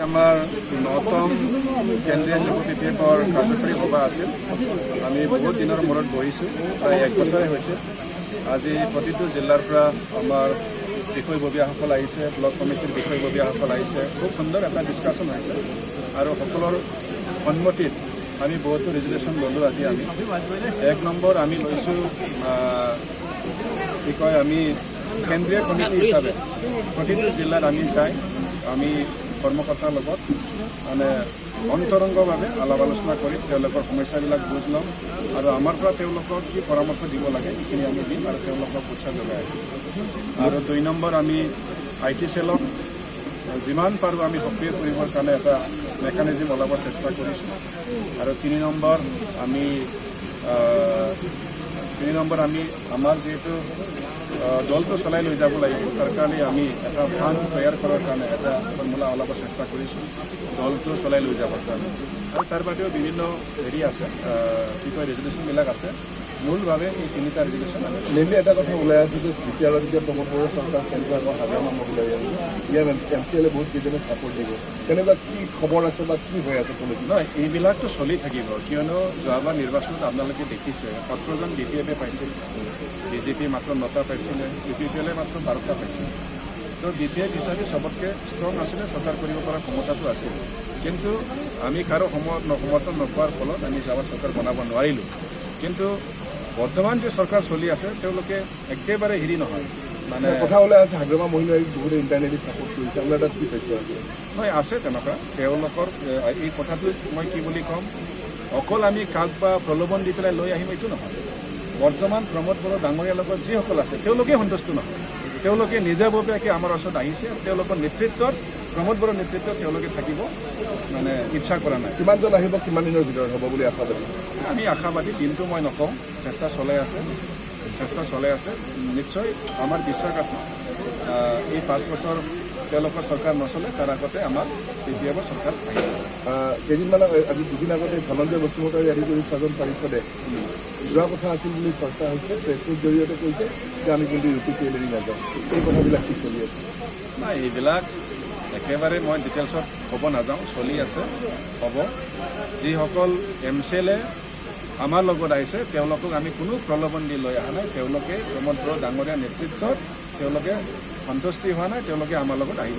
আমাৰ ৯তম কেন্দ্ৰীয় যুৱ বিপ্লৱৰ কাৰ্যকৰী সভা আছিল। আমি বহুত দিনৰ মূৰত বহিছোঁ, প্ৰায় ১ বছৰে হৈছে। আজি প্ৰতিটো জিলাৰ পৰা আমাৰ বিষয়ববীয়াসকল আহিছে, ব্লক কমিটিৰ বিষয়ববীয়াসকল আহিছে। খুব সুন্দৰ এটা ডিছকাশ্যন হৈছে আৰু সকলৰ সন্মতিত আমি বহুতো ৰেজুলেশ্যন ল'লোঁ। আজি আমি ১ নম্বৰ আমি লৈছোঁ কি কয়, আমি কেন্দ্ৰীয় কমিটি হিচাপে প্ৰতিটো জিলাত আমি যাই আমি কৰ্মকৰ্তাৰ লগত মানে অন্তৰংগভাৱে আলাপ আলোচনা কৰি তেওঁলোকৰ সমস্যাবিলাক বুজ ল'ম আৰু আমাৰ পৰা তেওঁলোকক কি পৰামৰ্শ দিব লাগে সেইখিনি আমি দিম আৰু তেওঁলোকক উৎসাহ যোগাই আহিম। আৰু ২ নম্বৰ আমি IT চেলক যিমান পাৰোঁ আমি সক্ৰিয় কৰিবৰ কাৰণে এটা মেকানিজিম ওলাব চেষ্টা কৰিছোঁ। আৰু ৩ নম্বৰ আমি আমাৰ যিহেতু দলটো চলাই লৈ যাব লাগিব, তাৰ কাৰণে আমি এটা ফাণ্ড তৈয়াৰ কৰাৰ কাৰণে এটা ফৰ্মুলা ওলাব চেষ্টা কৰিছোঁ দলটো চলাই লৈ যাবৰ কাৰণে। আৰু তাৰ বাদেও বিভিন্ন হেৰি আছে, কি কয়, ৰেজুলেশ্যনবিলাক আছে। মূলভাৱে এই ৩টা ৰেজুলেশ্যন আছে। মেইনলি এটা কথা ওলাই আছে যে দ্বিতীয়বাৰ যেতিয়া প্ৰমোদ বড়ো চৰকাৰ চেণ্টাৰ আকৌ হাজাৰমান মহিলা ইয়াৰ MCL বহুত কেইজনে ছাপোৰ্ট দিব, তেনেকুৱা কি খবৰ আছে বা কি হৈ আছে পলিচি? নহয়, এইবিলাকতো চলি থাকিব, কিয়নো যোৱাবাৰ নিৰ্বাচনত আপোনালোকে দেখিছে ১৭জন BPF পাইছিল, BJP মাত্ৰ 9টা পাইছিলে, UPPL মাত্ৰ 12টা পাইছিল। তো BPF হিচাপে চবতকৈ ষ্ট্ৰং আছিলে, চৰকাৰ কৰিব পৰা ক্ষমতাটো আছিল। কিন্তু আমি কাৰো সমৰ্থন নোপোৱাৰ ফলত আমি যোৱাবাৰ চৰকাৰ বনাব নোৱাৰিলোঁ। কিন্তু বৰ্তমান যে চৰকাৰ চলি আছে তেওঁলোকে একেবাৰে হেৰি নহয়, মানে কথা ওলাই আছে হাগ্ৰামা মহিলাই বহুতে ইণ্টাৰনেটলি ছাপোৰ্ট কৰিছে। আপোনাৰ তাত কি তথ্য আছে? নহয়, আছে তেনেকুৱা। তেওঁলোকৰ এই কথাটো মই কি বুলি ক'ম, অকল আমি কাক বা প্ৰলোভন দি পেলাই লৈ আহিম এইটো নহয়। বৰ্তমান প্ৰমোদ বড়ো ডাঙৰীয়াৰ লগত যিসকল আছে তেওঁলোকে সন্তুষ্ট নহয়। তেওঁলোকে নিজাববীয়াকৈ আমাৰ ওচৰত আহিছে। তেওঁলোকৰ নেতৃত্বত, প্ৰমোদ বড়োৰ নেতৃত্বত তেওঁলোকে থাকিব মানে ইচ্ছা কৰা নাই। কিমানজন আহিব, কিমান দিনৰ ভিতৰত হ'ব বুলি আশাবাদী? আমি আশাবাদী, দিনটো মই নকওঁ, চেষ্টা চলাই আছে। নিশ্চয় আমাৰ বিশ্বাস আছে এই 5 বছৰ তেওঁলোকৰ চৰকাৰ নচলে, তাৰ আগতে আমাৰ BPFৰ চৰকাৰ আহিব। কেইদিনমান আজি দুদিন আগতে ধনঞ্জয় বসুমতাৰী আদি কৰি 6জন পাৰিষদে যোৱা কথা আছিল বুলি চৰ্চা হৈছে। প্ৰেছমিট জৰিয়তে কৈছে যে আমি কিন্তু UPPL এৰি নাযাওঁ। এই কথাবিলাক কি চলি আছে? নাই, এইবিলাক একেবাৰে মই ডিটেইলছত ক'ব নাযাওঁ। চলি আছে, হ'ব। যিসকল MCL আমাৰ লগত আহিছে তেওঁলোকক আমি কোনো প্ৰলোভন দি লৈ অহা নাই। তেওঁলোকে প্ৰমোদ বড়ো ডাঙৰীয়া নেতৃত্বত তেওঁলোকে সন্তুষ্টি হোৱা নাই, তেওঁলোকে আমাৰ লগত আহিব।